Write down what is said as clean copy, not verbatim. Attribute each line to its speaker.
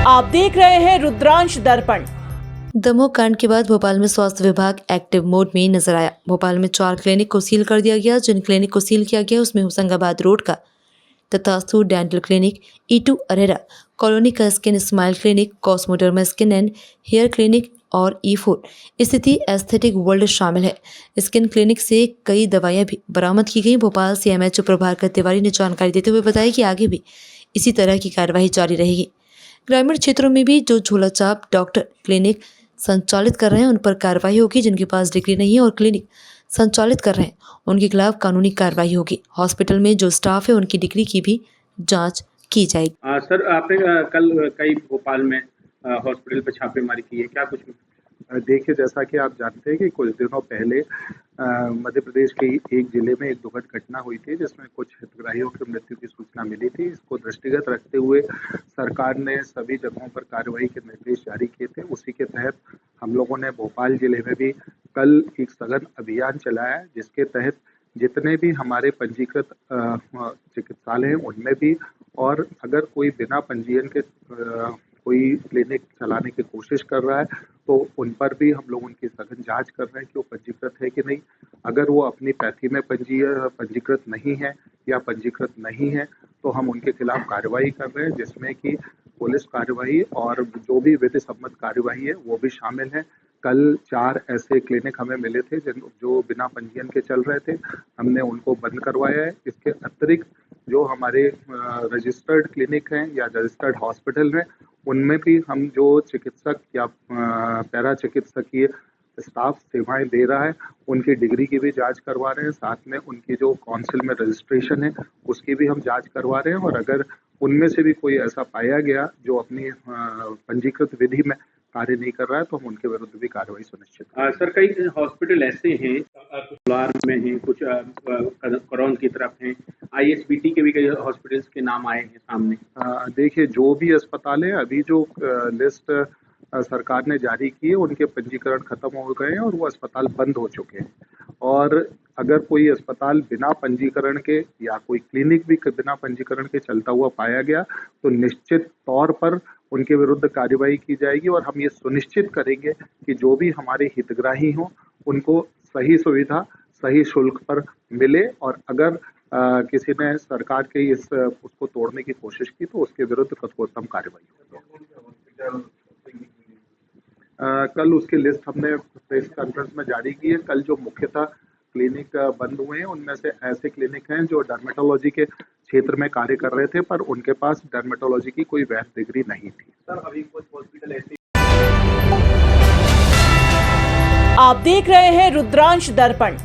Speaker 1: आप देख रहे हैं रुद्रांश दर्पण।
Speaker 2: दमोह कांड के बाद भोपाल में स्वास्थ्य विभाग एक्टिव मोड में नजर आया। भोपाल में 4 क्लिनिक को सील कर दिया गया। जिन क्लिनिक को सील किया गया उसमें होशंगाबाद रोड का Tathastu dental clinic, E2 Arera colony का skin smile clinic, cosmoderma skin and hair clinic और E4 स्थिति एस्थेटिक वर्ल्ड शामिल है। स्किन क्लिनिक से कई दवाइयां भी बरामद की गई। भोपाल CMHO प्रभाकर तिवारी ने जानकारी देते हुए बताया कि आगे भी इसी तरह की कार्यवाही जारी रहेगी। ग्रामीण क्षेत्रों में भी जो झोला छाप डॉक्टर क्लिनिक संचालित कर रहे हैं उन पर कार्रवाई होगी। जिनके पास डिग्री नहीं है और क्लिनिक संचालित कर रहे हैं उनके खिलाफ कानूनी कार्रवाई होगी। हॉस्पिटल में जो स्टाफ है उनकी डिग्री की भी जांच की जाएगी।
Speaker 3: सर, आपने कल कई भोपाल में हॉस्पिटल पे छापेमारी की है, क्या कुछ?
Speaker 4: देखिए, जैसा कि आप जानते हैं कि कुछ दिनों पहले मध्य प्रदेश के एक जिले में एक दुखद घटना हुई थी जिसमें कुछ हितग्राहियों की मृत्यु की सूचना मिली थी। इसको दृष्टिगत रखते हुए सरकार ने सभी जगहों पर कार्रवाई के निर्देश जारी किए थे। उसी के तहत हम लोगों ने भोपाल जिले में भी कल एक सघन अभियान चलाया, जिसके तहत जितने भी हमारे पंजीकृत चिकित्सालय हैं उनमें भी, और अगर कोई बिना पंजीयन के कोई क्लिनिक चलाने की कोशिश कर रहा है तो उन पर भी हम लोग उनकी सघन जांच कर रहे हैं कि वो पंजीकृत है कि नहीं। अगर वो अपनी पैथी में पंजीकृत नहीं है या पंजीकृत नहीं है तो हम उनके खिलाफ कार्रवाई कर रहे हैं, जिसमें कि पुलिस कार्रवाई और जो भी विधि सम्मत कार्रवाई है वो भी शामिल है। कल 4 ऐसे क्लिनिक हमें मिले थे जो बिना पंजीयन के चल रहे थे, हमने उनको बंद करवाया है। इसके अतिरिक्त जो हमारे रजिस्टर्ड क्लिनिक हैं या रजिस्टर्ड हॉस्पिटल हैं उनमें भी हम जो चिकित्सक या पैरा चिकित्सकीय स्टाफ सेवाएं दे रहा है उनकी डिग्री की भी जांच करवा रहे हैं। साथ में उनकी जो काउंसिल में रजिस्ट्रेशन है उसकी भी हम जांच करवा रहे हैं, और अगर उनमें से भी कोई ऐसा पाया गया जो अपनी पंजीकृत विधि में कार्य नहीं कर रहा है तो हम उनके विरुद्ध भी कार्रवाई सुनिश्चित करेंगे।
Speaker 3: सर, कई हॉस्पिटल ऐसे हैं, कुछ कोलार में हैं, कुछ करौन की तरफ हैं, ISBT के भी कई हॉस्पिटल्स के नाम आए हैं सामने।
Speaker 4: देखिए, जो भी अस्पताल है अभी जो लिस्ट सरकार ने जारी की है उनके पंजीकरण खत्म हो गए हैं और वो अस्पताल बंद हो चुके हैं। और अगर कोई अस्पताल बिना पंजीकरण के या कोई क्लिनिक भी बिना पंजीकरण के चलता हुआ पाया गया तो निश्चित तौर पर उनके विरुद्ध कार्रवाई की जाएगी, और हम ये सुनिश्चित करेंगे कि जो भी हमारे हितग्राही हों उनको सही सुविधा सही शुल्क पर मिले, और अगर किसी ने सरकार के उसको तोड़ने की कोशिश की तो उसके विरुद्ध कठोरतम कार्रवाई होगी। कल उसकी लिस्ट हमने प्रेस कॉन्फ्रेंस में जारी की है। कल जो मुख्यतः क्लिनिक बंद हुए हैं उनमें से ऐसे क्लिनिक हैं जो डर्मेटोलॉजी के क्षेत्र में कार्य कर रहे थे पर उनके पास डर्मेटोलॉजी की कोई वैध डिग्री नहीं थी।
Speaker 3: सर, अभी कुछ हॉस्पिटल ऐसे
Speaker 1: आप देख रहे हैं रुद्रांश दर्पण।